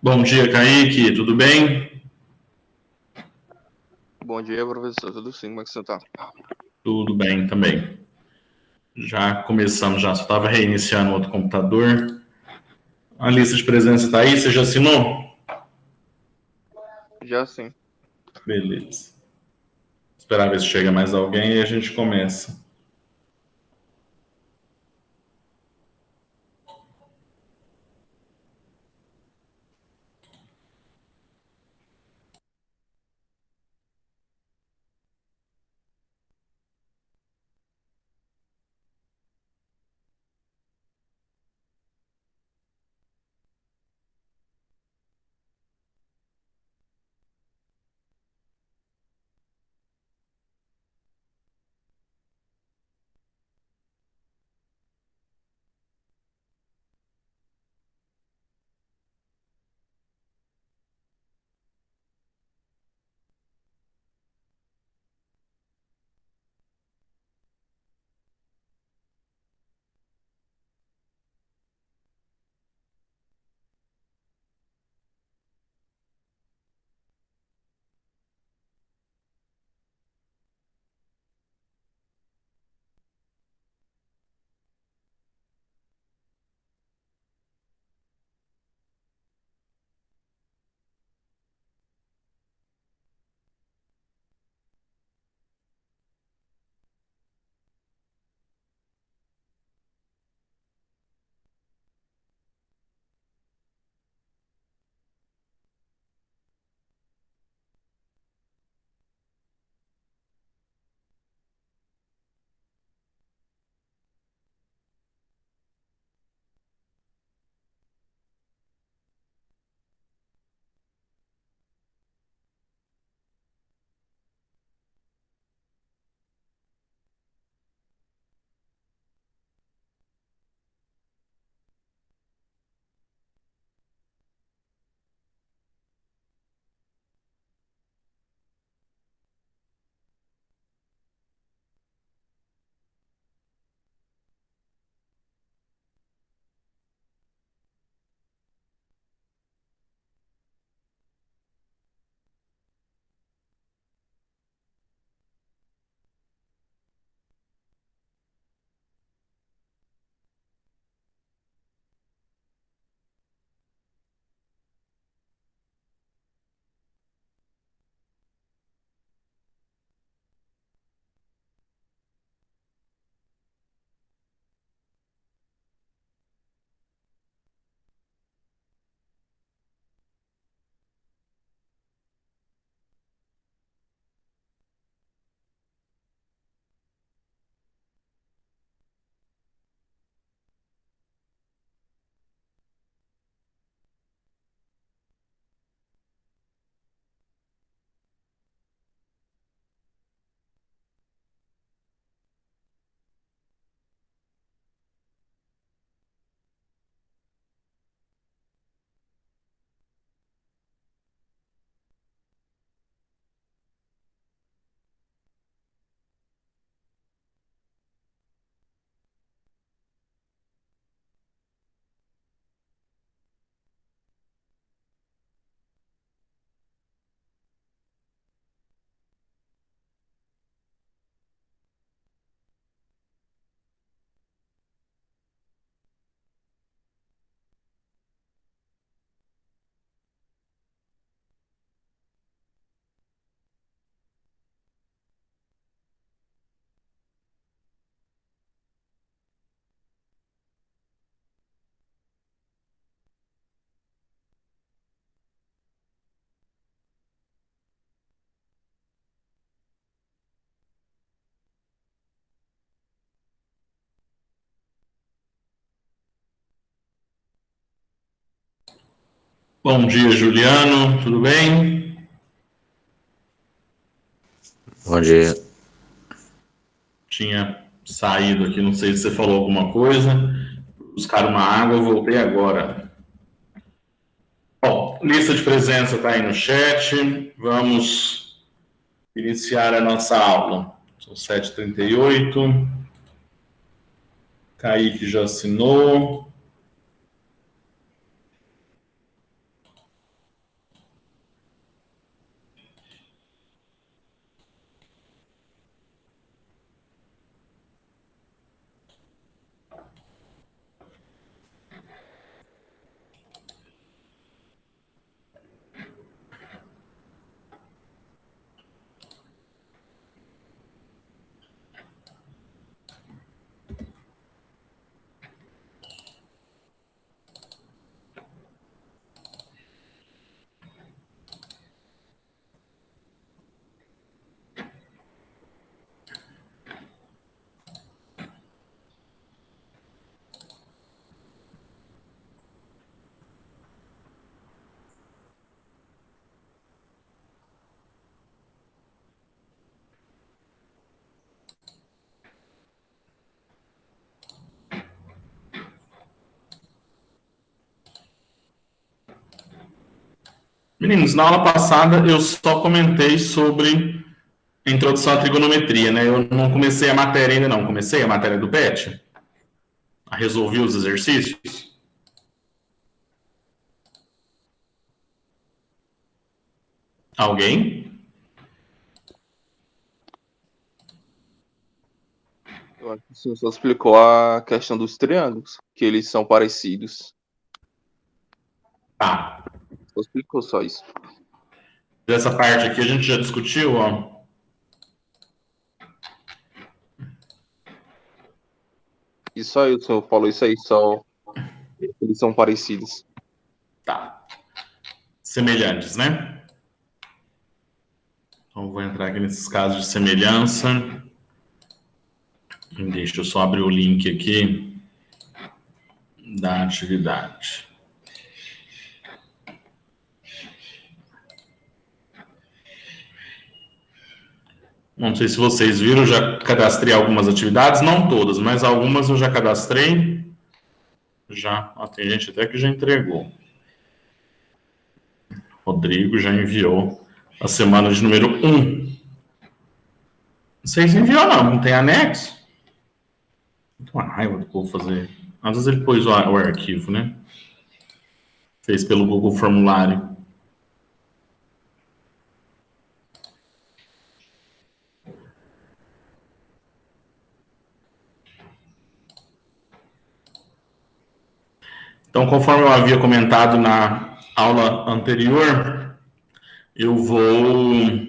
Bom dia, Kaique, tudo bem? Bom dia, professor. Tudo sim, como é que você tá? Tudo bem também. Já começamos, já só estava reiniciando outro computador. A lista de presença está aí, você já assinou? Já sim. Beleza. Esperar ver se chega mais alguém e a gente começa. Bom dia, Juliano, tudo bem? Bom dia. Tinha saído aqui, não sei se você falou alguma coisa. Buscar uma água, eu voltei agora. Bom, lista de presença está aí no chat. Vamos iniciar a nossa aula. São 7h38. Kaique já assinou. Meninos, na aula passada eu só comentei sobre a introdução à trigonometria, né? Eu não comecei a matéria ainda não. Comecei a matéria do PET? Resolvi os exercícios? Alguém? Eu acho que o senhor só explicou a questão dos triângulos, que eles são parecidos. Tá. Só explicou só isso. Dessa parte aqui a gente já discutiu, ó. E só o senhor falou isso aí, só eles são parecidos. Tá. Semelhantes, né? Então, vou entrar aqui nesses casos de semelhança. Deixa eu só abrir o link aqui da atividade. Não sei se vocês viram, eu já cadastrei algumas atividades, não todas, mas algumas eu já cadastrei. Já, ó, tem gente até que já entregou. Rodrigo já enviou a semana de número 1. Vocês enviou não tem anexo? Tem uma raiva do povo fazer. Às vezes ele pôs o arquivo, né? Fez pelo Google Formulário. Então, conforme eu havia comentado na aula anterior, eu vou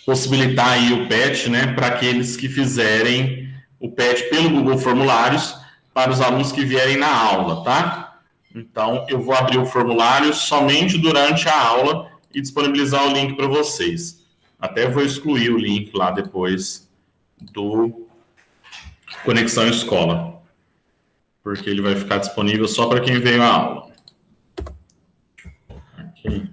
possibilitar aí o PET, né, para aqueles que fizerem o PET pelo Google Formulários para os alunos que vierem na aula, tá? Então, eu vou abrir o formulário somente durante a aula e disponibilizar o link para vocês. Até vou excluir o link lá depois do Conexão Escola, porque ele vai ficar disponível só para quem veio à aula. Aqui.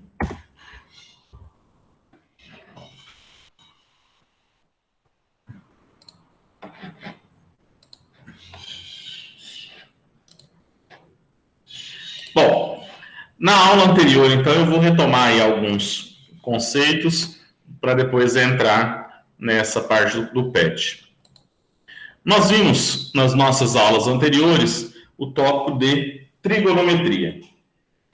Bom, na aula anterior, então, eu vou retomar aí alguns conceitos para depois entrar nessa parte do PET. Nós vimos nas nossas aulas anteriores o tópico de trigonometria,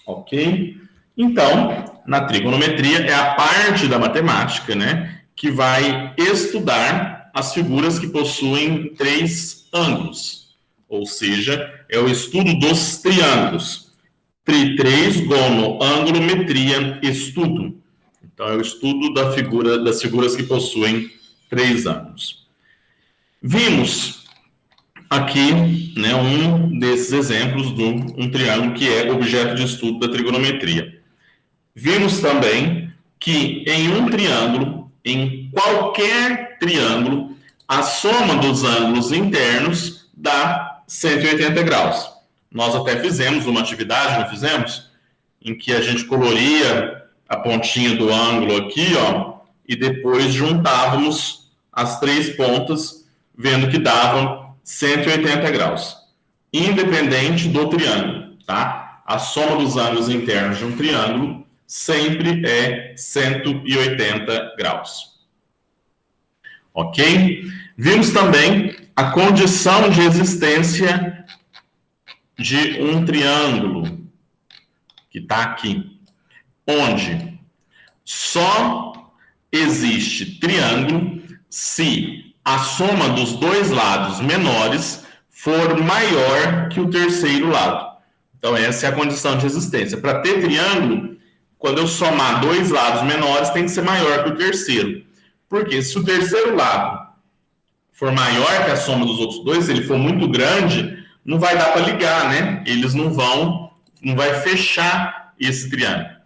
ok? Então, na trigonometria é a parte da matemática, né, que vai estudar as figuras que possuem 3 ângulos, ou seja, é o estudo dos triângulos. Tri3, gono, ângulo, metria, estudo. Então, é o estudo das figuras que possuem 3 ângulos. Vimos aqui, né, um desses exemplos de um triângulo que é objeto de estudo da trigonometria. Vimos também que em um triângulo, em qualquer triângulo, a soma dos ângulos internos dá 180 graus. Nós até fizemos uma atividade, não fizemos? Em que a gente coloria a pontinha do ângulo aqui, ó, e depois juntávamos as 3 pontas, vendo que davam 180 graus, independente do triângulo, tá? A soma dos ângulos internos de um triângulo sempre é 180 graus. Ok? Vimos também a condição de existência de um triângulo, que está aqui, onde só existe triângulo se a soma dos 2 lados menores for maior que o terceiro lado. Então, essa é a condição de existência. Para ter triângulo, quando eu somar 2 lados menores, tem que ser maior que o terceiro. Porque se o terceiro lado for maior que a soma dos outros 2, se ele for muito grande, não vai dar para ligar, né? Eles não vai fechar esse triângulo.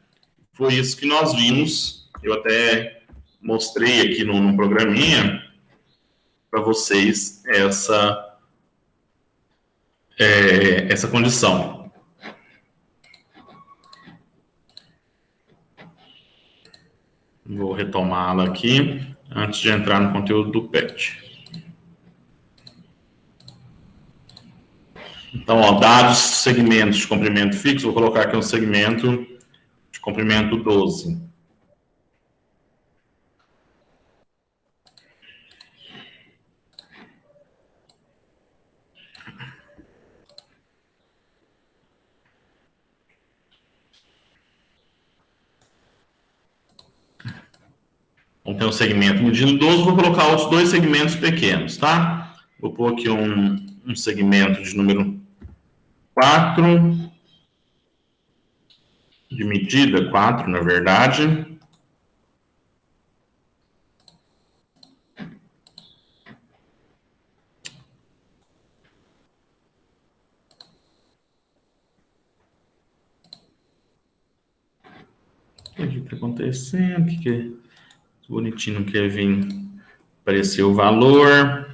Foi isso que nós vimos. Eu até mostrei aqui num programinha para vocês essa condição. Vou retomá-la aqui antes de entrar no conteúdo do PET. Então, ó, dados segmentos de comprimento fixo, vou colocar aqui um segmento de comprimento 12. Então, tem um segmento medindo 12, vou colocar outros dois segmentos pequenos, tá? Vou pôr aqui um segmento de número 4, de medida 4, na verdade. O que está acontecendo? O que bonitinho não quer vir aparecer o valor.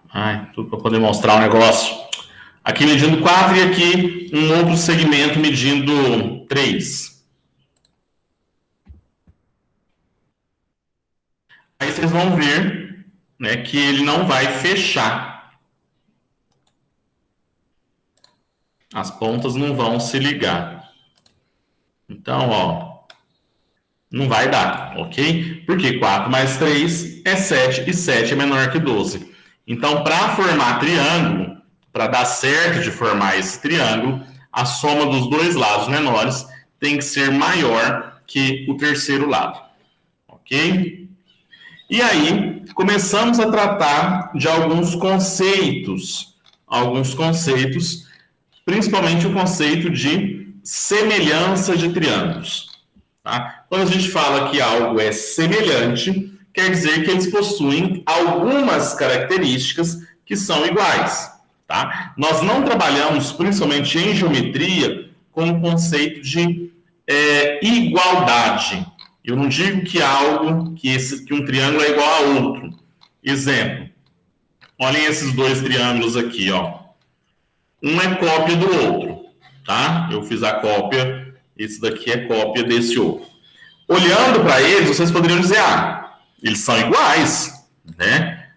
Ai, tudo para poder mostrar o negócio. Aqui medindo 4 e aqui um outro segmento medindo 3. Aí vocês vão ver, né, que ele não vai fechar. As pontas não vão se ligar. Então, ó, não vai dar, ok? Porque 4 mais 3 é 7 e 7 é menor que 12. Então, para formar triângulo, para dar certo de formar esse triângulo, a soma dos dois lados menores tem que ser maior que o terceiro lado, ok? E aí, começamos a tratar de alguns conceitos, principalmente o conceito de semelhança de triângulos. Tá? Quando a gente fala que algo é semelhante, quer dizer que eles possuem algumas características que são iguais. Tá? Nós não trabalhamos, principalmente em geometria, com o conceito de igualdade. Eu não digo que algo, que um triângulo é igual a outro. Exemplo, olhem esses dois triângulos aqui, ó. Um é cópia do outro, tá? Eu fiz a cópia, esse daqui é cópia desse outro. Olhando para eles, vocês poderiam dizer, eles são iguais, né?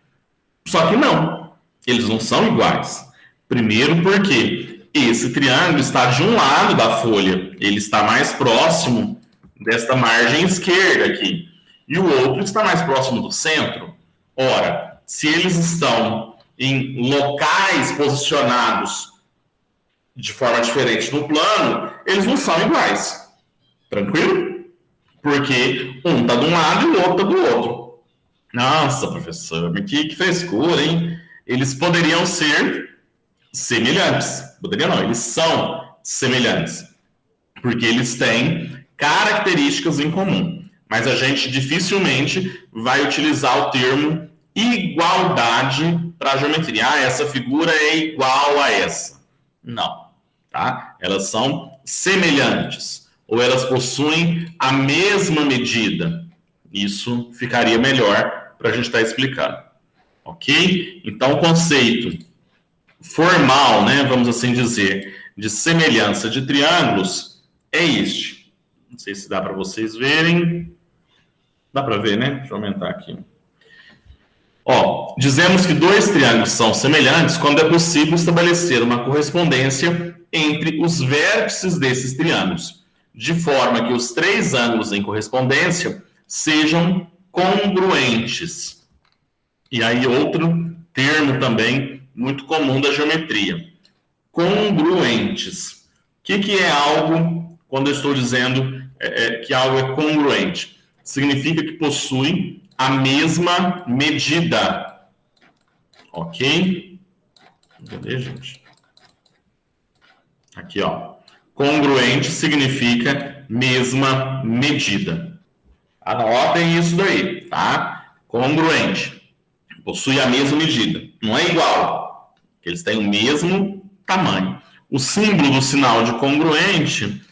Só que não, eles não são iguais. Primeiro porque esse triângulo está de um lado da folha, ele está mais próximo desta margem esquerda aqui, e o outro está mais próximo do centro. Ora, se eles estão em locais posicionados de forma diferente no plano, eles não são iguais. Tranquilo? Porque um está de um lado e o outro está do outro. Nossa, professor, que frescura, hein? Eles poderiam ser semelhantes. Poderiam não, eles são semelhantes. Porque eles têm características em comum. Mas a gente dificilmente vai utilizar o termo igualdade para a geometria. Essa figura é igual a essa. Não. Tá? Elas são semelhantes. Ou elas possuem a mesma medida. Isso ficaria melhor para a gente estar explicando. Ok? Então, o conceito formal, né, vamos assim dizer, de semelhança de triângulos é este. Não sei se dá para vocês verem. Dá para ver, né? Deixa eu aumentar aqui. Ó, dizemos que dois triângulos são semelhantes quando é possível estabelecer uma correspondência entre os vértices desses triângulos, de forma que os três ângulos em correspondência sejam congruentes. E aí outro termo também muito comum da geometria, congruentes. O que é algo, quando eu estou dizendo que algo é congruente? Significa que possui a mesma medida. Ok? Cadê, gente? Aqui, ó. Congruente significa mesma medida. Anotem isso daí, tá? Congruente. Possui a mesma medida. Não é igual. Eles têm o mesmo tamanho. O símbolo do sinal de congruente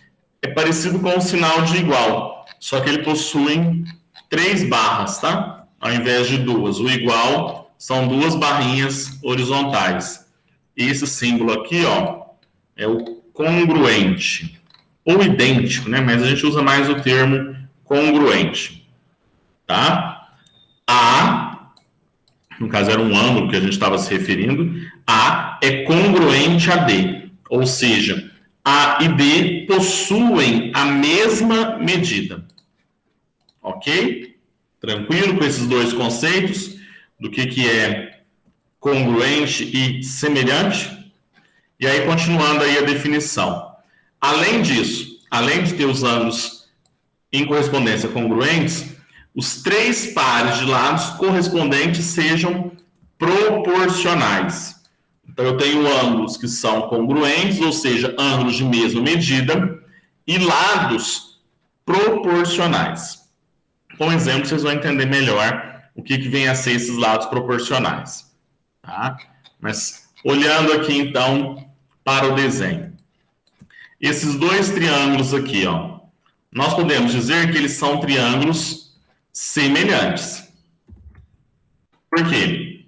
é parecido com o sinal de igual, só que ele possui 3 barras, tá? Ao invés de 2. O igual são 2 barrinhas horizontais. E esse símbolo aqui, ó, é o congruente. Ou idêntico, né? Mas a gente usa mais o termo congruente, tá? A, no caso era um ângulo que a gente estava se referindo, A é congruente a D, ou seja, A e D possuem a mesma medida. Ok? Tranquilo com esses dois conceitos do que é congruente e semelhante? E aí, continuando aí a definição. Além disso, além de ter os ângulos em correspondência congruentes, os três pares de lados correspondentes sejam proporcionais. Então, eu tenho ângulos que são congruentes, ou seja, ângulos de mesma medida, e lados proporcionais. Com exemplo, vocês vão entender melhor o que vem a ser esses lados proporcionais. Tá? Mas, olhando aqui, então, para o desenho. Esses dois triângulos aqui, ó, nós podemos dizer que eles são triângulos semelhantes. Por quê?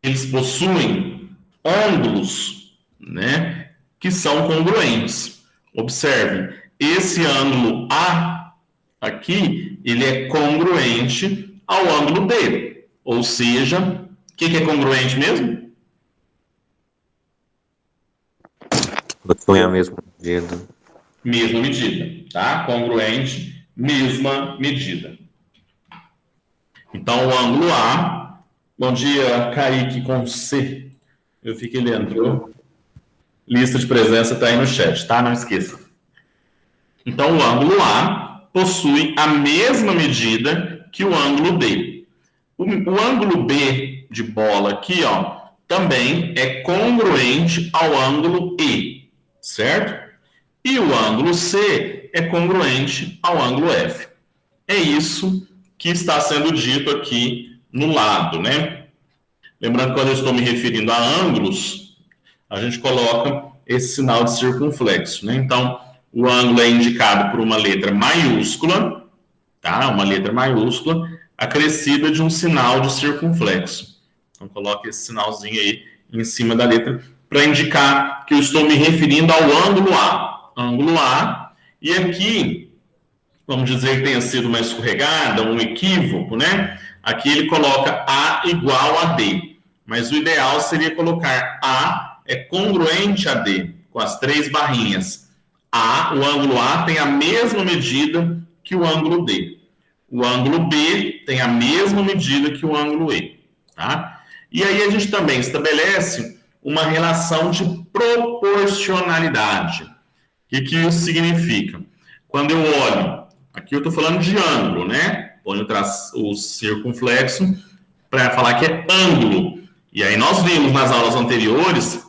Eles possuem ângulos, né, que são congruentes. Observem, esse ângulo A aqui, ele é congruente ao ângulo D. Ou seja, o que é congruente mesmo? Possui a mesma medida. Mesma medida, tá? Congruente, mesma medida. Então, o ângulo A... Bom dia, Kaique com C. Eu vi que ele entrou. Lista de presença está aí no chat, tá? Não esqueça. Então, o ângulo A possui a mesma medida que o ângulo D. O ângulo B de bola aqui, ó, também é congruente ao ângulo E, certo? E o ângulo C é congruente ao ângulo F. É isso que está sendo dito aqui no lado, né? Lembrando que quando eu estou me referindo a ângulos, a gente coloca esse sinal de circunflexo, né? Então, o ângulo é indicado por uma letra maiúscula, tá? Uma letra maiúscula, acrescida de um sinal de circunflexo. Então, coloque esse sinalzinho aí em cima da letra para indicar que eu estou me referindo ao ângulo A. Ângulo A, e aqui, vamos dizer que tenha sido uma escorregada, um equívoco, né? Aqui ele coloca A igual a D, mas o ideal seria colocar A é congruente a D, com as três barrinhas. O ângulo A tem a mesma medida que o ângulo D. O ângulo B tem a mesma medida que o ângulo E, tá? E aí a gente também estabelece uma relação de proporcionalidade. O que isso significa? Quando eu olho, aqui eu estou falando de ângulo, né? Ponho o circunflexo para falar que é ângulo. E aí nós vimos nas aulas anteriores,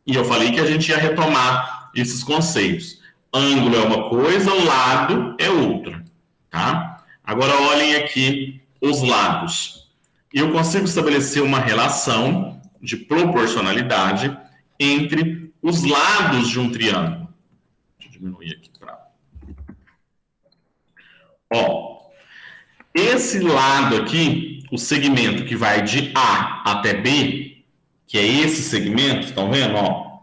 e eu falei que a gente ia retomar esses conceitos. Ângulo é uma coisa, lado é outra, tá? Agora olhem aqui os lados. Eu consigo estabelecer uma relação de proporcionalidade entre os lados de um triângulo. Deixa eu diminuir aqui para... Ó, esse lado aqui, o segmento que vai de A até B, que é esse segmento, estão vendo? Ó,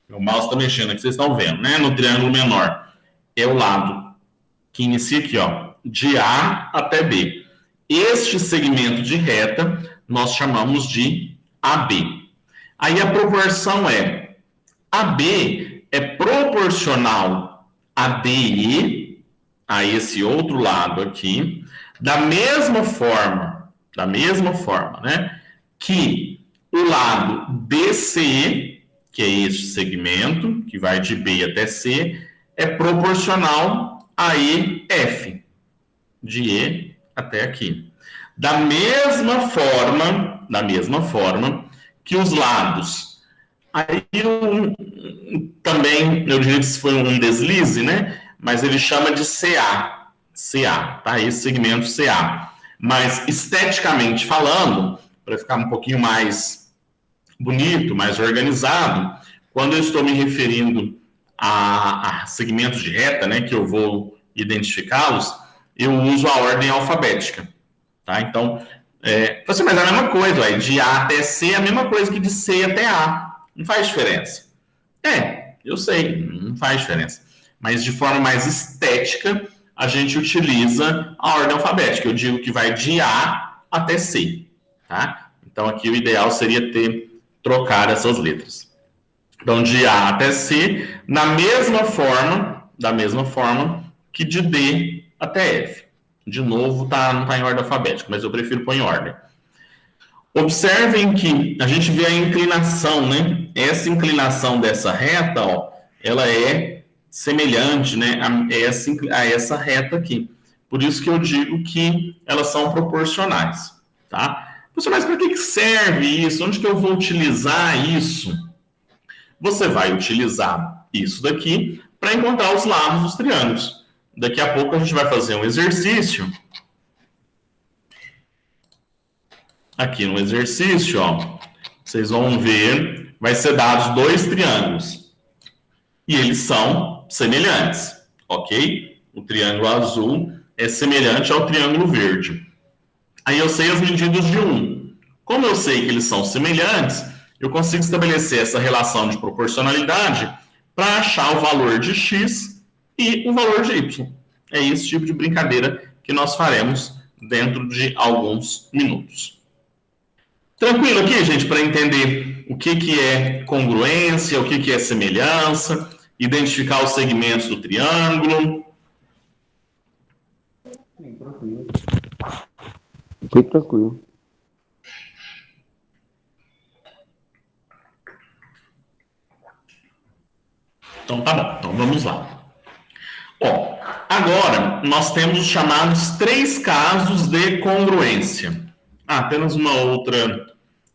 meu mouse está mexendo aqui, vocês estão vendo, né? No triângulo menor, é o lado que inicia aqui, ó, de A até B. Este segmento de reta nós chamamos de AB. Aí a proporção é AB é proporcional a DE, a esse outro lado aqui, da mesma forma, né, que o lado DC, que é este segmento, que vai de B até C, é proporcional a EF, de E até aqui. Da mesma forma que os lados. Aí também, eu diria que isso foi um deslize, né? Mas ele chama de CA, tá? Esse segmento CA. Mas esteticamente falando, para ficar um pouquinho mais bonito, mais organizado, quando eu estou me referindo a segmentos de reta, né, que eu vou identificá-los, eu uso a ordem alfabética, tá? Então, mas é a mesma coisa, de A até C é a mesma coisa que de C até A. Não faz diferença. Eu sei, não faz diferença. Mas de forma mais estética, a gente utiliza a ordem alfabética. Eu digo que vai de A até C, tá? Então, aqui o ideal seria trocar essas letras. Então, de A até C, da mesma forma que de D até F. De novo, não está em ordem alfabética, mas eu prefiro pôr em ordem. Observem que a gente vê a inclinação, né? Essa inclinação dessa reta, ó, ela é semelhante, né, a essa reta aqui. Por isso que eu digo que elas são proporcionais, tá? Professor, mas para que serve isso? Onde que eu vou utilizar isso? Você vai utilizar isso daqui para encontrar os lados dos triângulos. Daqui a pouco a gente vai fazer um exercício. Aqui no exercício, ó, vocês vão ver, vai ser dados 2 triângulos. E eles são semelhantes, ok? O triângulo azul é semelhante ao triângulo verde. Aí eu sei as medidas de um. Como eu sei que eles são semelhantes, eu consigo estabelecer essa relação de proporcionalidade para achar o valor de x e o valor de y. É esse tipo de brincadeira que nós faremos dentro de alguns minutos. Tranquilo aqui, gente, para entender o que é congruência, o que é semelhança, identificar os segmentos do triângulo. Sim, tranquilo. Muito tranquilo. Então tá bom, então vamos lá. Ó, agora nós temos os chamados 3 casos de congruência. Apenas uma outra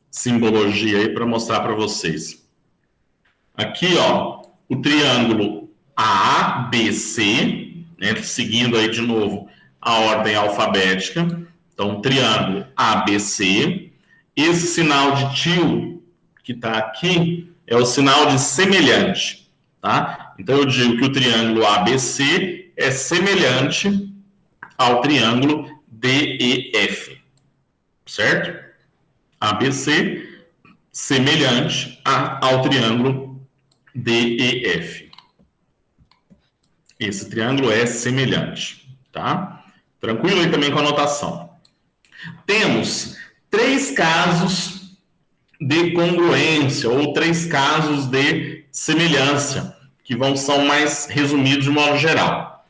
simbologia aí para mostrar para vocês. Aqui, ó, o triângulo ABC, né, seguindo aí de novo a ordem alfabética. Então, triângulo ABC. Esse sinal de tio que está aqui é o sinal de semelhante, tá? Então, eu digo que o triângulo ABC é semelhante ao triângulo DEF, certo? ABC semelhante ao triângulo DEF. Esse triângulo é semelhante, tá? Tranquilo aí também com a anotação. Temos 3 casos de congruência ou 3 casos de semelhança, que são mais resumidos de modo geral.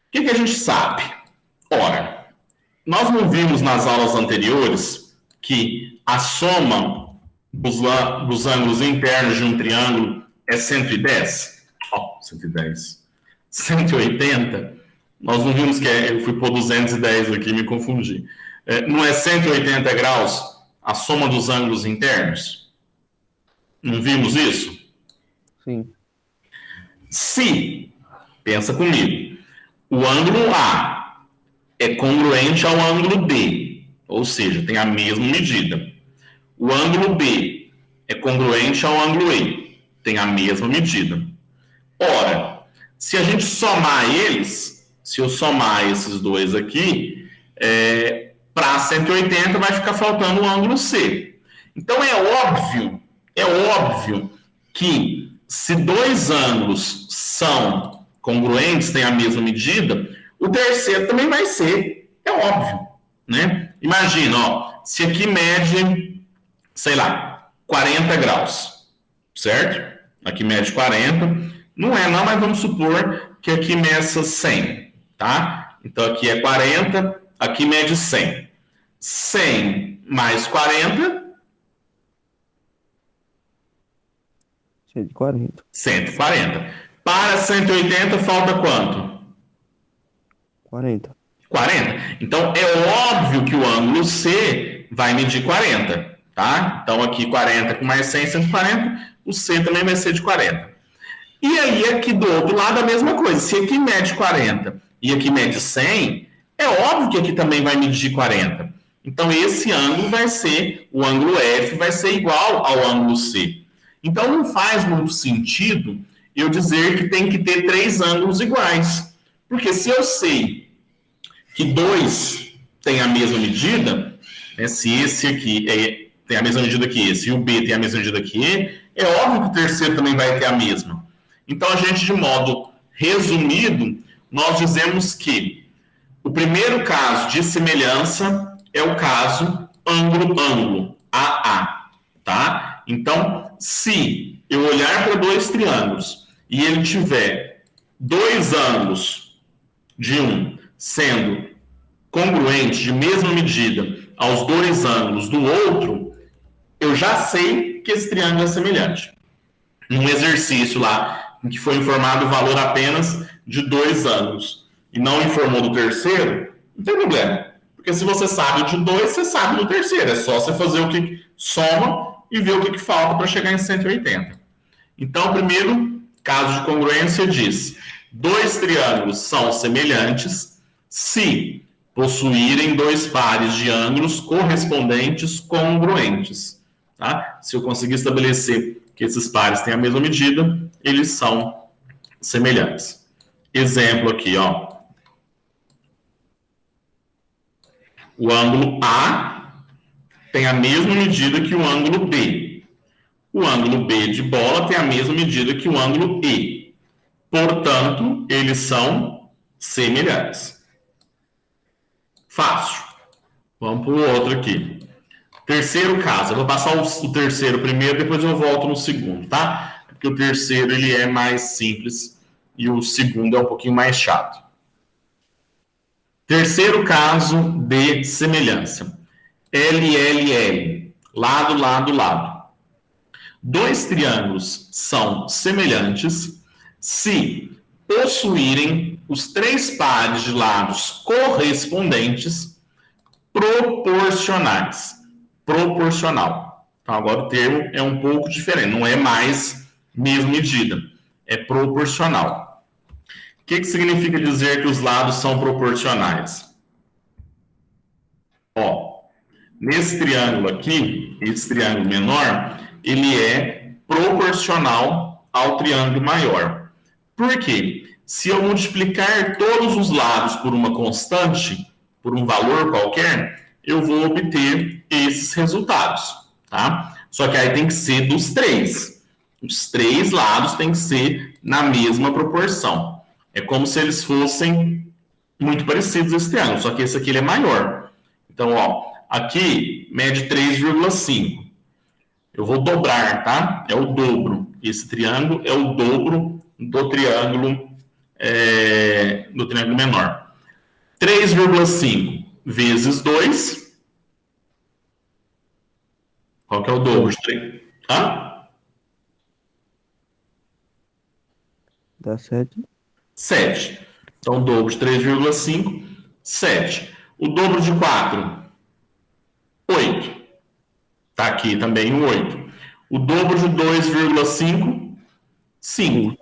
O que a gente sabe? Ora, nós não vimos nas aulas anteriores que a soma dos ângulos internos de um triângulo é 110? Ó, 110. 180? Nós não vimos que eu fui pôr 210 aqui, me confundi. Não é 180 graus a soma dos ângulos internos? Não vimos isso? Sim. Se, pensa comigo, o ângulo A é congruente ao ângulo D, ou seja, tem a mesma medida. O ângulo B é congruente ao ângulo E, tem a mesma medida. Ora, se a gente somar eles, se eu somar esses dois aqui, para 180 vai ficar faltando o ângulo C. Então é óbvio que se 2 ângulos são congruentes, têm a mesma medida, o terceiro também vai ser. É óbvio, né? Imagina, ó, se aqui mede, sei lá, 40 graus, certo? Aqui mede 40. Não é não, mas vamos supor que aqui meça 100, tá? Então aqui é 40, aqui mede 100. 100 mais 40... 140. 140. Para 180 falta quanto? 40. 40. Então, é óbvio que o ângulo C vai medir 40, tá? Então, aqui 40 com mais 100, 140. O C também vai ser de 40. E aí, aqui do outro lado, a mesma coisa. Se aqui mede 40 e aqui mede 100, é óbvio que aqui também vai medir 40. Então, esse ângulo vai ser, o ângulo F vai ser igual ao ângulo C. Então, não faz muito sentido eu dizer que tem que ter 3 ângulos iguais. Porque se eu sei que 2 tem a mesma medida, né, se esse aqui tem a mesma medida que esse e o B tem a mesma medida que E, é óbvio que o terceiro também vai ter a mesma. Então, a gente, de modo resumido, nós dizemos que o primeiro caso de semelhança é o caso ângulo-ângulo, AA, tá? Então, se eu olhar para dois triângulos e ele tiver dois ângulos de um sendo congruentes, de mesma medida, aos dois ângulos do outro, eu já sei que esse triângulo é semelhante. Um exercício lá, em que foi informado o valor apenas de dois ângulos, e não informou do terceiro, não tem problema. Porque se você sabe de dois, você sabe do terceiro. É só você fazer o que soma e ver o que falta para chegar em 180. Então, o primeiro caso de congruência diz: dois triângulos são semelhantes se possuírem dois pares de ângulos correspondentes congruentes. Tá? Se eu conseguir estabelecer que esses pares têm a mesma medida, eles são semelhantes. Exemplo aqui, ó. O ângulo A tem a mesma medida que o ângulo B. O ângulo B de bola tem a mesma medida que o ângulo E. Portanto, eles são semelhantes. Fácil. Vamos para o outro aqui. Terceiro caso. Eu vou passar o terceiro primeiro, depois eu volto no segundo, tá? Porque o terceiro ele é mais simples e o segundo é um pouquinho mais chato. Terceiro caso de semelhança. LLL. Lado, lado, lado. Dois triângulos são semelhantes se possuírem os três pares de lados correspondentes proporcionais. Proporcional. Então, agora o termo é um pouco diferente. Não é mais mesma medida. É proporcional. O que significa dizer que os lados são proporcionais? Ó, nesse triângulo aqui, esse triângulo menor, ele é proporcional ao triângulo maior. Por quê? Se eu multiplicar todos os lados por uma constante, por um valor qualquer, eu vou obter esses resultados, tá? Só que aí tem que ser dos três. Os três lados têm que ser na mesma proporção. É como se eles fossem muito parecidos esse triângulo, só que esse aqui ele é maior. Então, ó, aqui mede 3,5. Eu vou dobrar, tá? É o dobro. Esse triângulo é o dobro do triângulo menor. 3,5 vezes 2. Qual que é o dobro de 3? Hã? Dá 7. 7. Então, o dobro de 3,5, 7. O dobro de 4, 8. Está aqui também o 8. O dobro de 2,5, 5.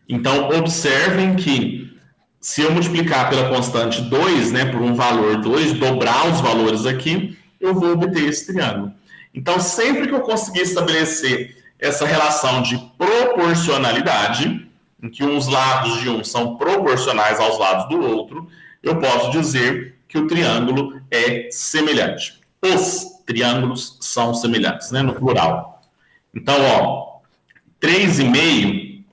Então, observem que se eu multiplicar pela constante 2, né, por um valor 2, dobrar os valores aqui, eu vou obter esse triângulo. Então, sempre que eu conseguir estabelecer essa relação de proporcionalidade, em que os lados de um são proporcionais aos lados do outro, eu posso dizer que o triângulo é semelhante. Os triângulos são semelhantes, né, no plural. Então, ó, 3,5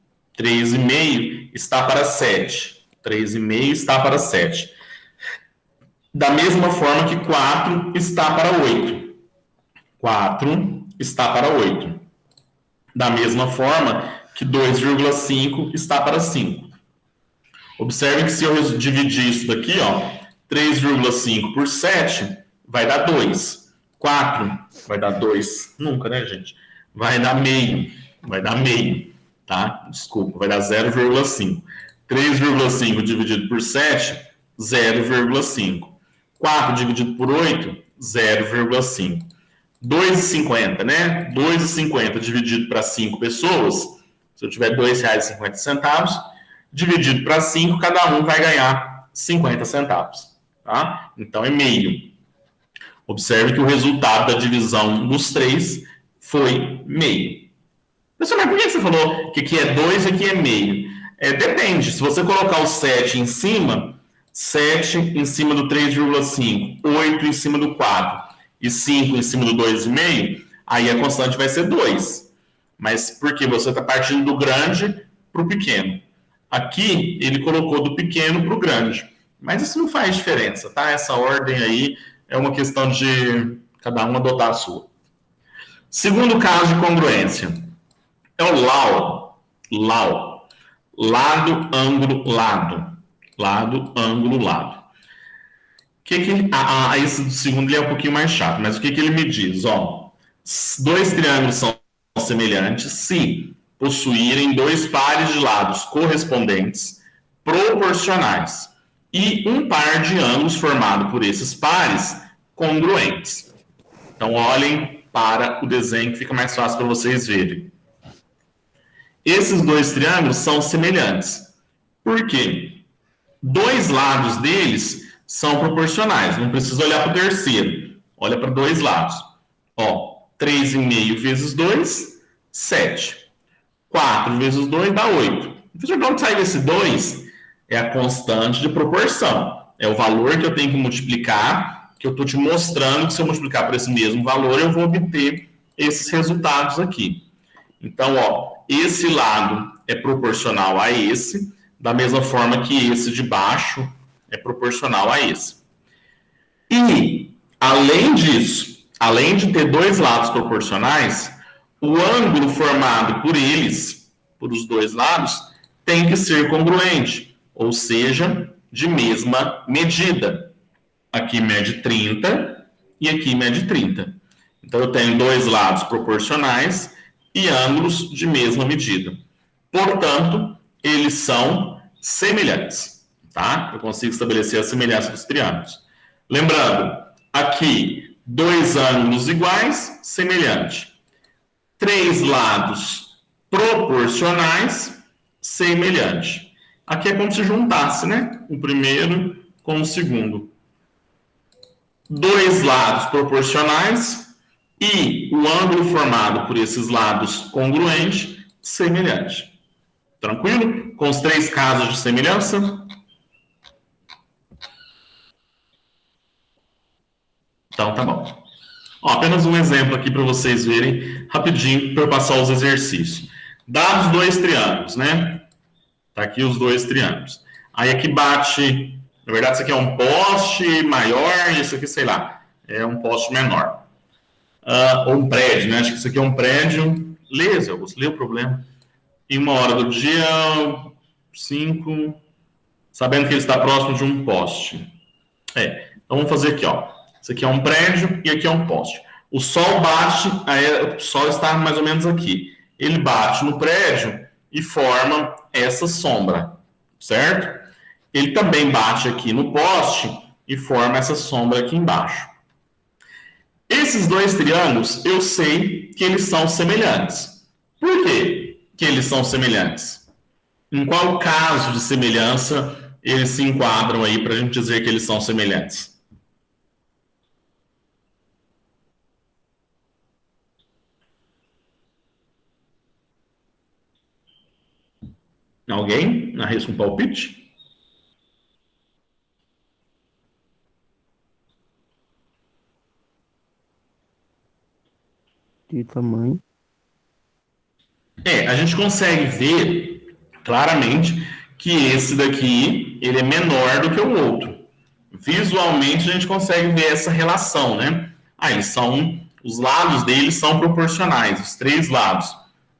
está para 7. 3,5 está para 7. Da mesma forma que 4 está para 8. 4 está para 8. Da mesma forma que 2,5 está para 5. Observe que se eu dividir isso daqui, ó, 3,5 por 7, vai dar 2. 4 vai dar 2. Nunca, né, gente? Vai dar meio. Vai dar meio, tá? Desculpa, vai dar 0,5. 3,5 dividido por 7, 0,5. 4 dividido por 8, 0,5. 2,50, né? 2,50 dividido para 5 pessoas, se eu tiver R$ 2,50, dividido para 5, cada um vai ganhar 50 centavos. Tá? Então, é meio. Observe que o resultado da divisão dos três foi meio. Pessoal, mas por que você falou que aqui é 2 e aqui é meio? Depende. Se você colocar o 7 em cima, 7 em cima do 3,5, 8 em cima do 4 e 5 em cima do 2,5, aí a constante vai ser 2. Mas porque você está partindo do grande para o pequeno. Aqui, ele colocou do pequeno para o grande. Mas isso não faz diferença, tá? Essa ordem aí é uma questão de cada um adotar a sua. Segundo caso de congruência é o LAO. LAO. Lado, ângulo, lado. Lado, ângulo, lado. Esse segundo é um pouquinho mais chato, mas o que ele me diz? Ó, dois triângulos são semelhantes se possuírem dois pares de lados correspondentes proporcionais e um par de ângulos formado por esses pares congruentes. Então, olhem para o desenho que fica mais fácil para vocês verem. Esses dois triângulos são semelhantes. Por quê? Dois lados deles são proporcionais. Não precisa olhar para o terceiro. Olha para dois lados. Ó, 3,5 vezes 2, 7. 4 vezes 2 dá 8. Então, de onde sai desse 2? É a constante de proporção. É o valor que eu tenho que multiplicar, que eu estou te mostrando que se eu multiplicar por esse mesmo valor, eu vou obter esses resultados aqui. Então, ó, esse lado é proporcional a esse, da mesma forma que esse de baixo é proporcional a esse. E, além disso, além de ter dois lados proporcionais, o ângulo formado por eles, por os dois lados, tem que ser congruente, ou seja, de mesma medida. Aqui mede 30 e aqui mede 30. Então, eu tenho dois lados proporcionais e ângulos de mesma medida. Portanto, eles são semelhantes. Tá? Eu consigo estabelecer a semelhança dos triângulos. Lembrando, aqui, dois ângulos iguais, semelhante. Três lados proporcionais, semelhante. Aqui é como se juntasse, né? O primeiro com o segundo. Dois lados proporcionais e o ângulo formado por esses lados congruente, semelhante. Tranquilo? Com os três casos de semelhança? Então, tá bom. Ó, apenas um exemplo aqui para vocês verem rapidinho para eu passar os exercícios. Dados dois triângulos, né? Tá aqui os dois triângulos. Aí aqui bate, na verdade isso aqui é um poste maior e isso aqui, sei lá, é um poste menor. Ou um prédio, né? Acho que isso aqui é um prédio. Lê, Zé Augusto, lê o problema. Em uma hora do dia, 5, sabendo que ele está próximo de um poste. Então vamos fazer aqui, ó. Isso aqui é um prédio e aqui é um poste. O sol bate, o sol está mais ou menos aqui. Ele bate no prédio e forma essa sombra, certo? Ele também bate aqui no poste e forma essa sombra aqui embaixo. Esses dois triângulos, eu sei que eles são semelhantes. Por quê que eles são semelhantes? Em qual caso de semelhança eles se enquadram aí para a gente dizer que eles são semelhantes? Alguém arrisca um palpite? De tamanho. A gente consegue ver claramente que esse daqui ele é menor do que o outro. Visualmente a gente consegue ver essa relação, né? Os lados deles são proporcionais, os três lados,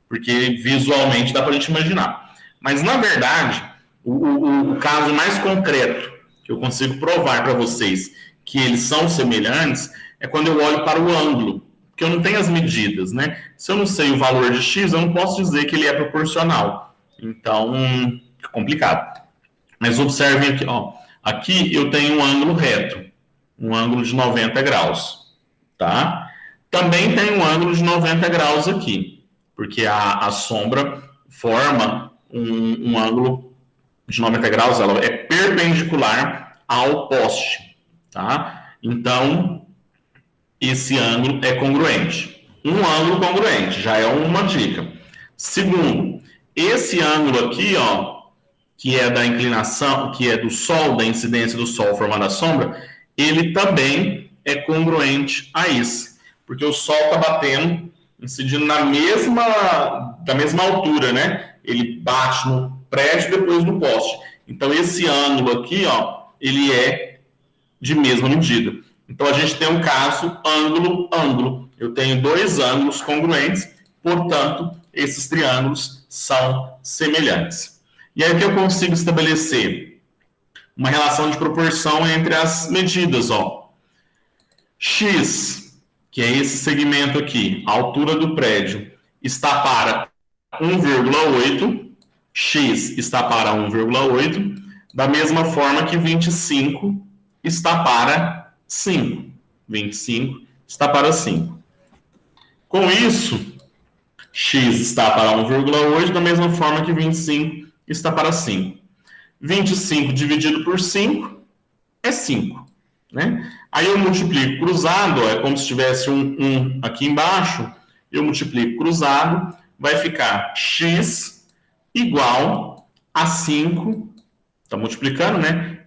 porque visualmente dá para a gente imaginar. Mas, na verdade, o caso mais concreto que eu consigo provar para vocês que eles são semelhantes é quando eu olho para o ângulo, porque eu não tenho as medidas, né? Se eu não sei o valor de x, eu não posso dizer que ele é proporcional. Então, é complicado. Mas observem aqui, ó. Aqui eu tenho um ângulo reto, um ângulo de 90 graus, tá? Também tem um ângulo de 90 graus aqui, porque a sombra forma um ângulo de 90 graus, ela é perpendicular ao poste, tá? Então, esse ângulo é congruente. Um ângulo congruente, já é uma dica. Segundo, esse ângulo aqui, ó, que é da inclinação, que é do sol, da incidência do sol formando a sombra, ele também é congruente a esse, porque o sol está batendo, incidindo da mesma altura, né? Ele bate no prédio depois do poste. Então, esse ângulo aqui, ó, ele é de mesma medida. Então, a gente tem um caso ângulo-ângulo. Eu tenho dois ângulos congruentes, portanto, esses triângulos são semelhantes. E aí, o que eu consigo estabelecer? Uma relação de proporção entre as medidas, ó. X, que é esse segmento aqui, a altura do prédio, está para 1,8, X está para 1,8, da mesma forma que 25 está para 5. 25 está para 5. Com isso, X está para 1,8, da mesma forma que 25 está para 5. 25 dividido por 5 é 5, né? Aí eu multiplico cruzado, ó, é como se tivesse um aqui embaixo, eu multiplico cruzado, vai ficar x igual a 5, está multiplicando, né?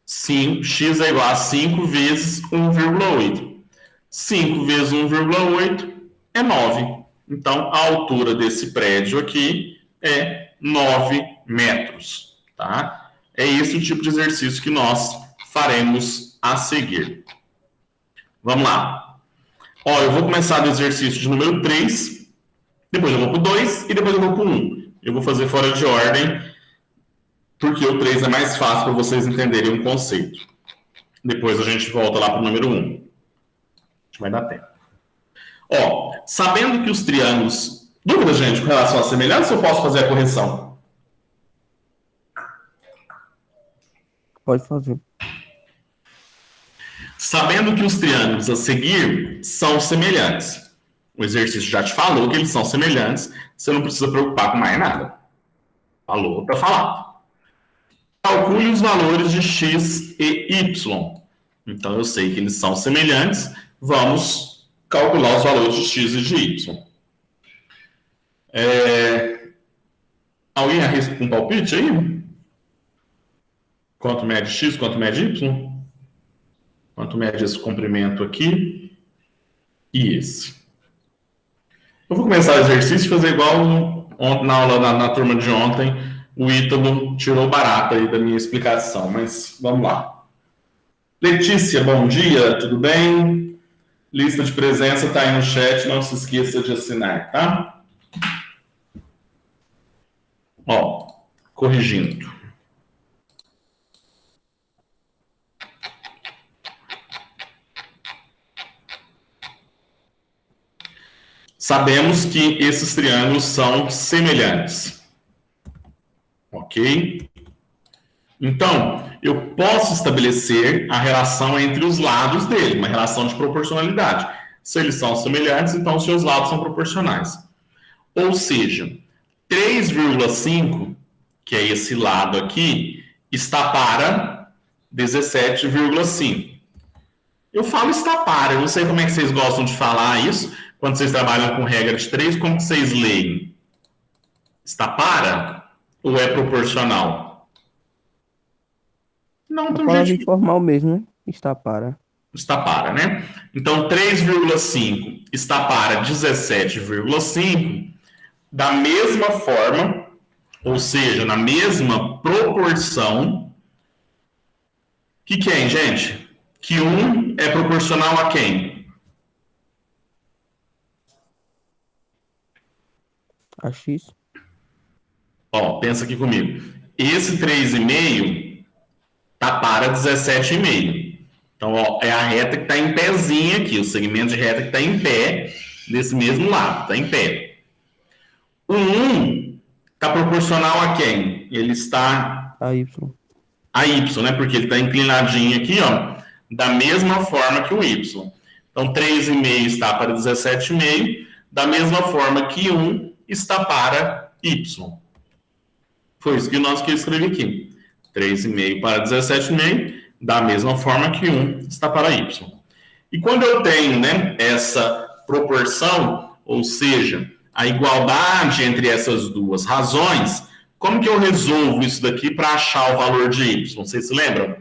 5, x é igual a 5 vezes 1,8. 5 vezes 1,8 é 9. Então, a altura desse prédio aqui é 9 metros, tá? É esse o tipo de exercício que nós faremos a seguir. Vamos lá. Ó, eu vou começar do exercício de número 3, depois eu vou para o 2 e depois eu vou para o 1. Eu vou fazer fora de ordem, porque o 3 é mais fácil para vocês entenderem o conceito. Depois a gente volta lá para o número 1. Acho que vai dar tempo. Ó, sabendo que os triângulos... Dúvida, gente, com relação à semelhança, eu posso fazer a correção? Pode fazer. Sabendo que os triângulos a seguir são semelhantes. O exercício já te falou que eles são semelhantes, você não precisa preocupar com mais nada. Falou, tá falado. Calcule os valores de x e y. Então, eu sei que eles são semelhantes, vamos calcular os valores de x e de y. Alguém arrisca um palpite aí? Quanto mede x, quanto mede y? Quanto mede esse comprimento aqui e esse? Eu vou começar o exercício e fazer igual na aula, na turma de ontem. O Ítalo tirou barato aí da minha explicação, mas vamos lá. Letícia, bom dia, tudo bem? Lista de presença está aí no chat, não se esqueça de assinar, tá? Ó, corrigindo. Sabemos que esses triângulos são semelhantes. Ok? Então, eu posso estabelecer a relação entre os lados dele, uma relação de proporcionalidade. Se eles são semelhantes, então os seus lados são proporcionais. Ou seja, 3,5, que é esse lado aqui, está para 17,5. Eu falo está para, eu não sei como é que vocês gostam de falar isso, quando vocês trabalham com regra de 3, como que vocês leem? Está para ou é proporcional? Não, A tem palavra gente que... informal mesmo, né? Está para. Está para, né? Então, 3,5 está para 17,5, da mesma forma, ou seja, na mesma proporção, que quem, gente? Que 1 é proporcional a quem? A x. Ó, pensa aqui comigo. Esse 3,5 tá para 17,5. Então, ó, é a reta que está em pezinho aqui, o segmento de reta que está em pé, desse mesmo lado, está em pé. O 1 está proporcional a quem? Ele está A y. a y, né? Porque ele está inclinadinho aqui, ó, da mesma forma que o y. Então, 3,5 está para 17,5, da mesma forma que 1 está para y. Foi isso que nós que eu escrevi aqui. 3,5 para 17,5, da mesma forma que 1 está para y. E quando eu tenho, né, essa proporção, ou seja, a igualdade entre essas duas razões, como que eu resolvo isso daqui para achar o valor de y? Vocês se lembram?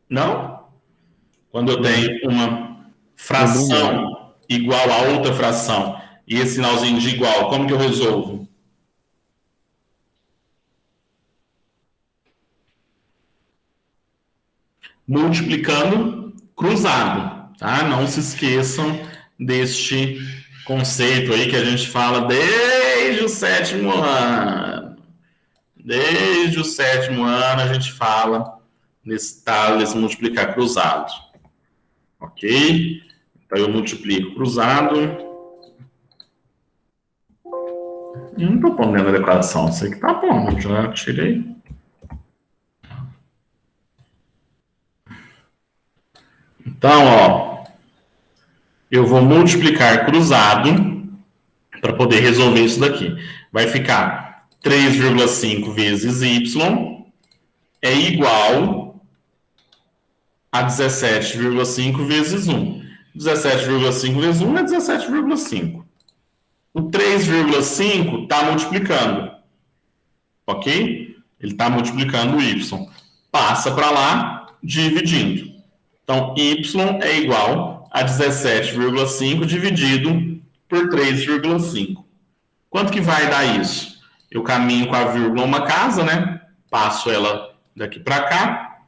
Não? Quando eu tenho uma fração igual a outra fração e esse sinalzinho de igual, como que eu resolvo? Multiplicando cruzado, tá? Não se esqueçam deste conceito aí que a gente fala desde o sétimo ano. Desde o sétimo ano a gente fala nesse tal desse multiplicar cruzado. Ok? Então eu multiplico cruzado. Eu não estou pondo dentro da equação, isso aqui tá bom, eu já tirei. Então, ó, eu vou multiplicar cruzado para poder resolver isso daqui. Vai ficar 3,5 vezes y é igual a 17,5 vezes 1. 17,5 vezes 1 é 17,5. O 3,5 está multiplicando, ok? Ele está multiplicando o y. Passa para lá, dividindo. Então, y é igual a 17,5 dividido por 3,5. Quanto que vai dar isso? Eu caminho com a vírgula uma casa, né? Passo ela daqui para cá,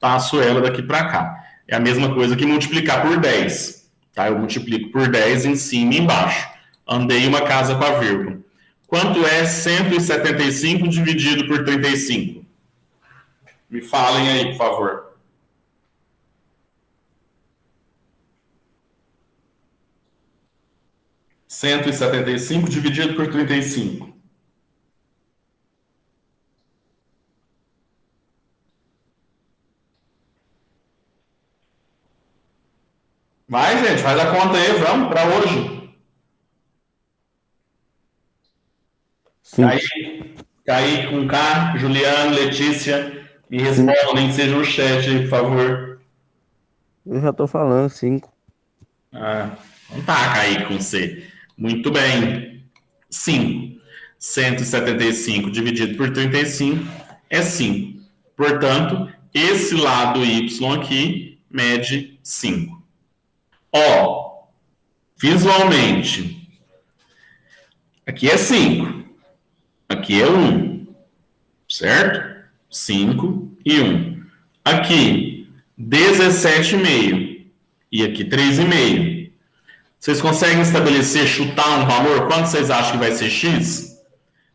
passo ela daqui para cá. É a mesma coisa que multiplicar por 10. Tá? Eu multiplico por 10 em cima e embaixo. Andei uma casa com a vírgula. Quanto é 175 dividido por 35? Me falem aí, por favor. Cento e setenta e cinco dividido por 35. Vai, gente, faz a conta aí, vamos para hoje. Caí com K, Juliano, Letícia, me respondem, seja no chat aí, por favor. Eu já tô falando, 5. Ah, não tá, Caí com C. Muito bem. 5. 175 dividido por 35 é 5. Portanto, esse lado y aqui mede 5. Ó, visualmente, aqui é 5. Aqui é 1. Certo? 5 e 1. Aqui, 17,5. E aqui, 3,5. Vocês conseguem estabelecer, chutar um valor? Quanto vocês acham que vai ser x?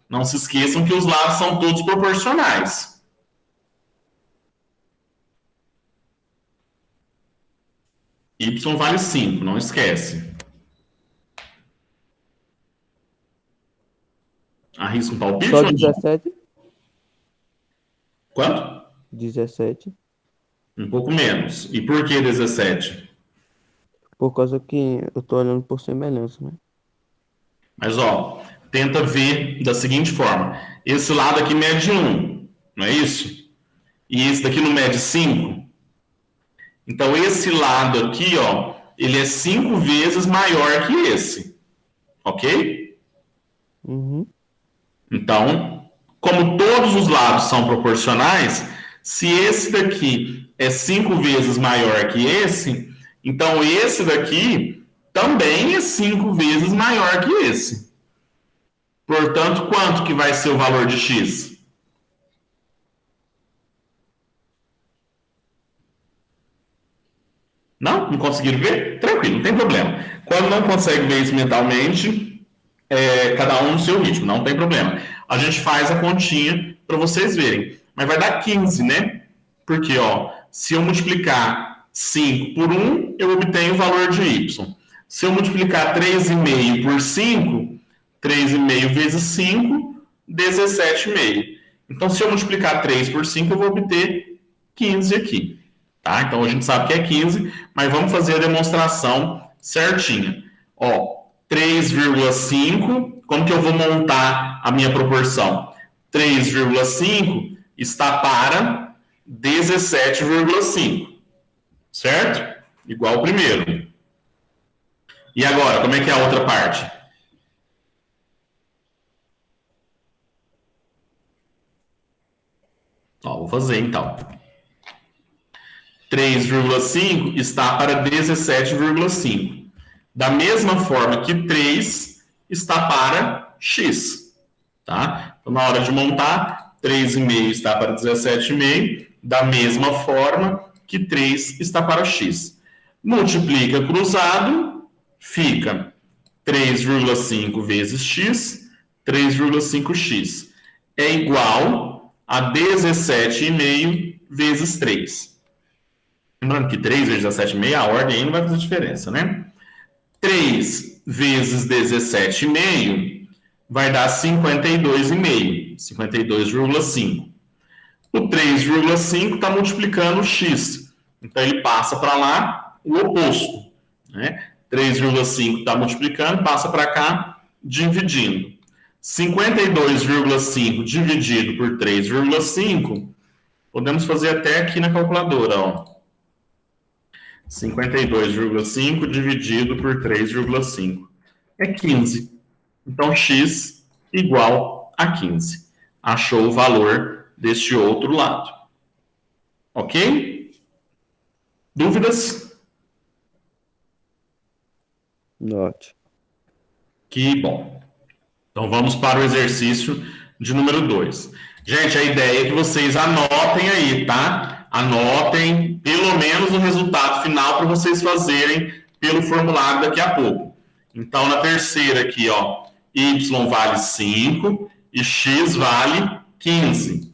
Não se esqueçam que os lados são todos proporcionais. Y vale 5, não esquece. Arrisca um palpite? Só 17? Quanto? 17. Um pouco menos. E por que 17? Por causa que eu tô olhando por semelhança, né? Mas, ó, tenta ver da seguinte forma. Esse lado aqui mede 1, não é isso? E esse daqui não mede 5? Então, esse lado aqui, ó, ele é 5 vezes maior que esse. Ok? Uhum. Então, como todos os lados são proporcionais, se esse daqui é 5 vezes maior que esse, então esse daqui também é 5 vezes maior que esse. Portanto, quanto que vai ser o valor de x? Não? Não conseguiram ver? Tranquilo, não tem problema. Quando não consegue ver isso mentalmente, cada um no seu ritmo, não tem problema. A gente faz a continha para vocês verem. Mas vai dar 15, né? Porque, ó, se eu multiplicar 5 por 1, eu obtenho o valor de y. Se eu multiplicar 3,5 por 5, 3,5 vezes 5, 17,5. Então, se eu multiplicar 3 por 5, eu vou obter 15 aqui. Tá? Então, a gente sabe que é 15, mas vamos fazer a demonstração certinha. Ó, 3,5, como que eu vou montar a minha proporção? 3,5 está para 17,5, certo? Igual ao primeiro. E agora, como é que é a outra parte? Ó, vou fazer então. 3,5 está para 17,5. Da mesma forma que 3 está para x. Tá? Então, na hora de montar, 3,5 está para 17,5, da mesma forma que 3 está para x. Multiplica cruzado, fica 3,5 vezes x, 3,5x. É igual a 17,5 vezes 3. Lembrando que 3 vezes 17,5, a ordem aí não vai fazer diferença, né? 3 vezes 17,5 vai dar 52,5, 52,5. O 3,5 está multiplicando o x. Então, ele passa para lá o oposto. Né? 3,5 está multiplicando, passa para cá, dividindo. 52,5 dividido por 3,5, podemos fazer até aqui na calculadora. Ó. 52,5 dividido por 3,5 é 15. Então, x igual a 15. Achou o valor deste outro lado. Ok? Dúvidas? Ótimo. Que bom. Então, vamos para o exercício de número 2. Gente, a ideia é que vocês anotem aí, tá? Anotem pelo menos o resultado final para vocês fazerem pelo formulário daqui a pouco. Então, na terceira aqui, ó, y vale 5 e x vale 15.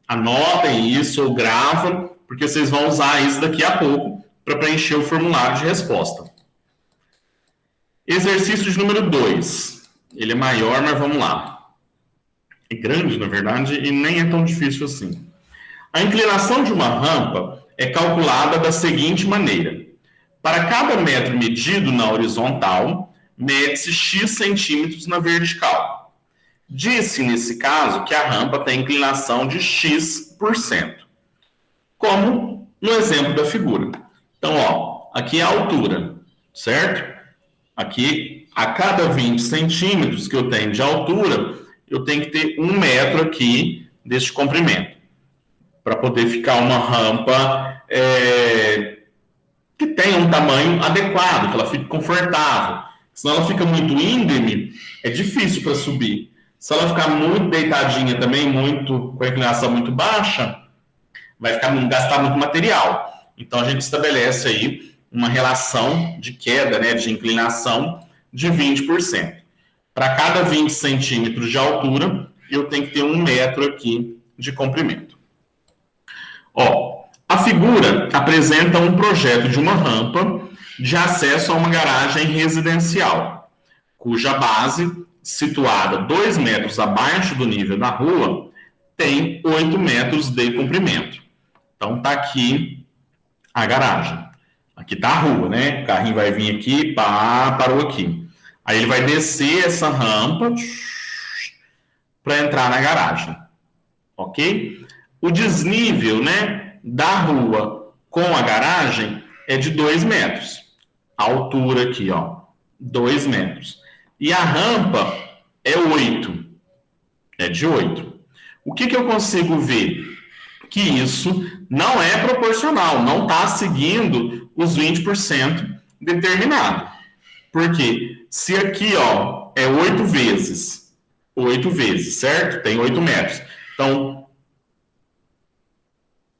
Anotem isso ou gravam, porque vocês vão usar isso daqui a pouco para preencher o formulário de resposta. Exercício de número 2. Ele é maior, mas vamos lá. É grande, na verdade, e nem é tão difícil assim. A inclinação de uma rampa é calculada da seguinte maneira. Para cada metro medido na horizontal, mede-se x centímetros na vertical. Diz-se, nesse caso, que a rampa tem inclinação de x%, como no exemplo da figura. Então, ó, aqui é a altura, certo? Aqui, a cada 20 centímetros que eu tenho de altura, eu tenho que ter 1 metro aqui deste comprimento, para poder ficar uma rampa que tenha um tamanho adequado, que ela fique confortável. Senão ela fica muito íngreme, é difícil para subir. Se ela ficar muito deitadinha também, com a inclinação muito baixa, vai gastar muito material. Então, a gente estabelece aí uma relação de queda, né, de inclinação de 20%. Para cada 20 centímetros de altura, eu tenho que ter 1 metro aqui de comprimento. Ó, a figura apresenta um projeto de uma rampa de acesso a uma garagem residencial, cuja base, situada 2 metros abaixo do nível da rua, tem 8 metros de comprimento. Então, está aqui a garagem. Aqui está a rua, né? O carrinho vai vir aqui, parou aqui. Aí ele vai descer essa rampa para entrar na garagem. Ok? O desnível, né, da rua com a garagem é de 2 metros. A altura aqui, ó, 2 metros. E a rampa é 8. É de 8. O que eu consigo ver? Que isso não é proporcional, não está seguindo os 20% determinado. Por quê? Se aqui, ó, é 8 vezes, certo? Tem 8 metros. Então,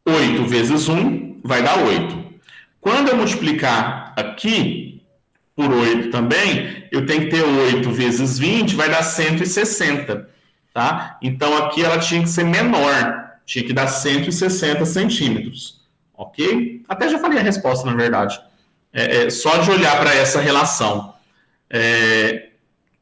8 vezes 1 vai dar 8. Quando eu multiplicar aqui por 8 também, eu tenho que ter 8 vezes 20, vai dar 160. Tá? Então, aqui ela tinha que ser menor. Tinha que dar 160 centímetros. Ok? Até já falei a resposta, na verdade. Só de olhar para essa relação.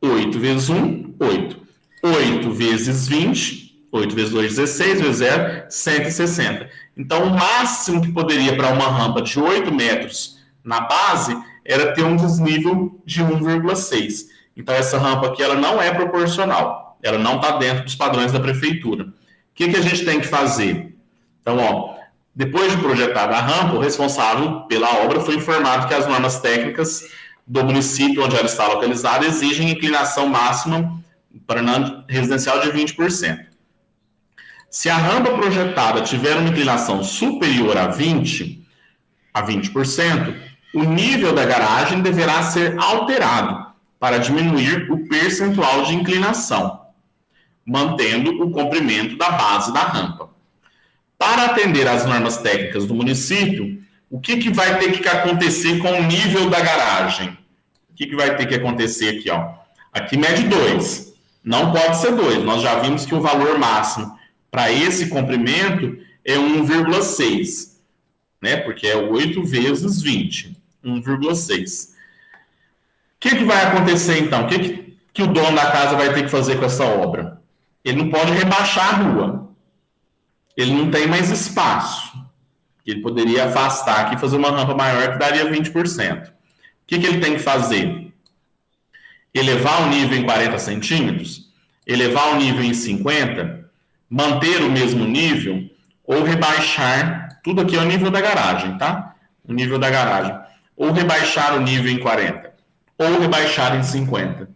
8 vezes 1, 8. 8 vezes 20, 8 vezes 2, 16, vezes 0, 160. Então, o máximo que poderia para uma rampa de 8 metros na base era ter um desnível de 1,6. Então, essa rampa aqui ela não é proporcional. Ela não está dentro dos padrões da prefeitura. O que a gente tem que fazer? Então, ó, depois de projetada a rampa, o responsável pela obra foi informado que as normas técnicas do município onde ela está localizada exigem inclinação máxima para residencial de 20%. Se a rampa projetada tiver uma inclinação superior a 20, a 20%, o nível da garagem deverá ser alterado para diminuir o percentual de inclinação, mantendo o comprimento da base da rampa. Para atender às normas técnicas do município, o que vai ter que acontecer com o nível da garagem? O que vai ter que acontecer aqui, ó? Aqui mede 2, não pode ser 2. Nós já vimos que o valor máximo para esse comprimento é 1,6, né? Porque é 8 vezes 20, 1,6. O que vai acontecer então? O que o dono da casa vai ter que fazer com essa obra? Ele não pode rebaixar a rua. Ele não tem mais espaço. Ele poderia afastar aqui e fazer uma rampa maior que daria 20%. O que ele tem que fazer? Elevar o nível em 40 centímetros, elevar o nível em 50, manter o mesmo nível ou rebaixar, tudo aqui é o nível da garagem, tá? O nível da garagem. Ou rebaixar o nível em 40, ou rebaixar em 50. O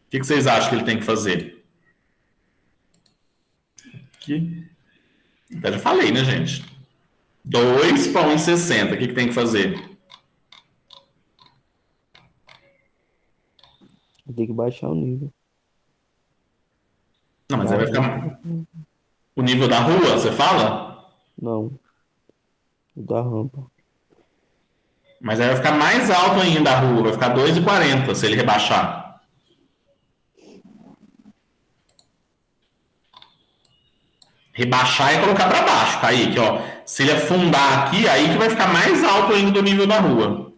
que vocês acham que ele tem que fazer? Aqui. Eu já falei, né, gente? 2 para 1,60. O que tem que fazer? Tem que baixar o nível. Não, mas aí vai ficar... O nível da rua, você fala? Não. O da rampa. Mas aí vai ficar mais alto ainda a rua. Vai ficar 2,40 se ele rebaixar. Rebaixar e colocar para baixo, Kaique, ó. Se ele afundar aqui, aí que vai ficar mais alto ainda do nível da rua.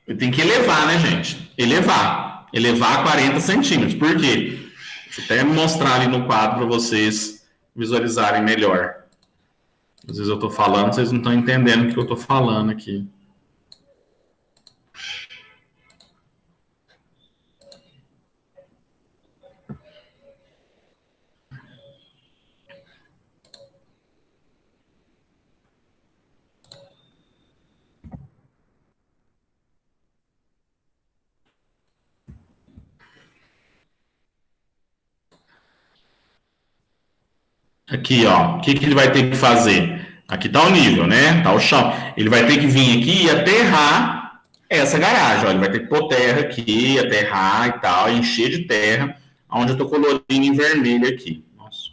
Ele tem que elevar, né, gente? Elevar. Elevar a 40 centímetros. Por quê? Deixa eu até mostrar ali no quadro para vocês visualizarem melhor. Às vezes eu estou falando, vocês não estão entendendo o que eu estou falando aqui. Aqui, ó, o que ele vai ter que fazer? Aqui tá o nível, né? Tá o chão. Ele vai ter que vir aqui e aterrar essa garagem, ó. Ele vai ter que pôr terra aqui, aterrar e tal, encher de terra, onde eu tô colorindo em vermelho aqui. Nossa.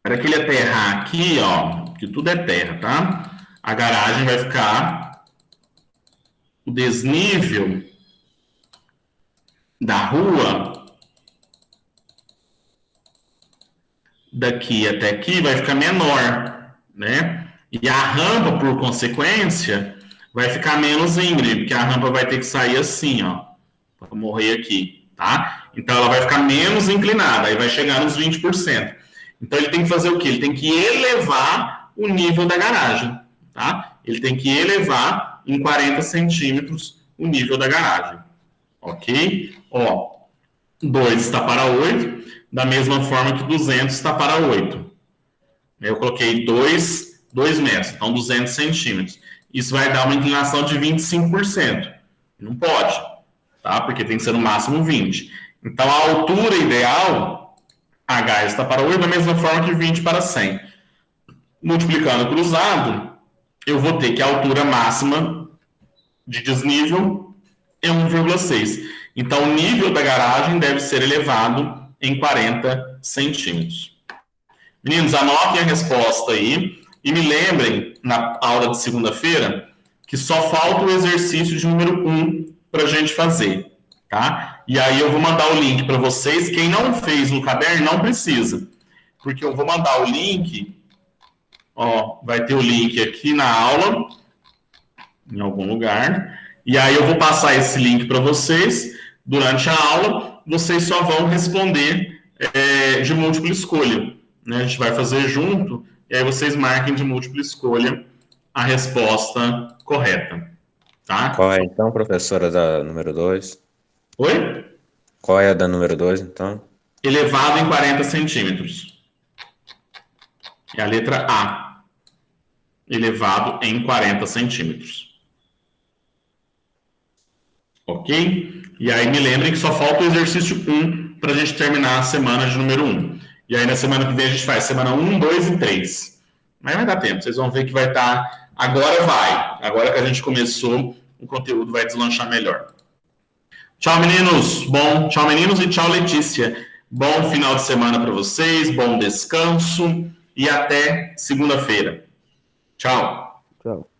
Para que ele aterrar aqui, ó, que tudo é terra, tá? A garagem vai ficar o desnível da rua daqui até aqui vai ficar menor, né? E a rampa, por consequência, vai ficar menos íngreme, porque a rampa vai ter que sair assim, ó, para morrer aqui, tá? Então ela vai ficar menos inclinada, aí vai chegar nos 20%. Então ele tem que fazer o quê? Ele tem que elevar o nível da garagem, tá? Ele tem que elevar em 40 centímetros o nível da garagem, ok? Ó, 2 está para 8, da mesma forma que 200 está para 8. Eu coloquei 2 metros, então 200 centímetros. Isso vai dar uma inclinação de 25%. Não pode, tá? Porque tem que ser no máximo 20. Então, a altura ideal, H está para 8, da mesma forma que 20 para 100. Multiplicando cruzado, eu vou ter que a altura máxima de desnível é 1,6. Então, o nível da garagem deve ser elevado em 40 centímetros. Meninos, anotem a resposta aí e me lembrem, na aula de segunda-feira, que só falta o exercício de número 1 para a gente fazer, tá? E aí eu vou mandar o link para vocês. Quem não fez no caderno não precisa, porque eu vou mandar o link, ó, vai ter o link aqui na aula, em algum lugar, e aí eu vou passar esse link para vocês. Durante a aula, vocês só vão responder de múltipla escolha, né? A gente vai fazer junto, e aí vocês marquem de múltipla escolha a resposta correta, tá? Qual é então, professora, da número 2? Oi? Qual é a da número 2, então? Elevado em 40 centímetros. É a letra A. Elevado em 40 centímetros. Ok? E aí me lembrem que só falta o exercício 1 para a gente terminar a semana de número 1. E aí na semana que vem a gente faz semana 1, 2 e 3. Mas vai dar tempo, vocês vão ver que vai estar... Agora vai. Agora que a gente começou, o conteúdo vai deslanchar melhor. Tchau, meninos. Tchau, meninos, e tchau, Letícia. Bom final de semana para vocês, bom descanso e até segunda-feira. Tchau. Tchau.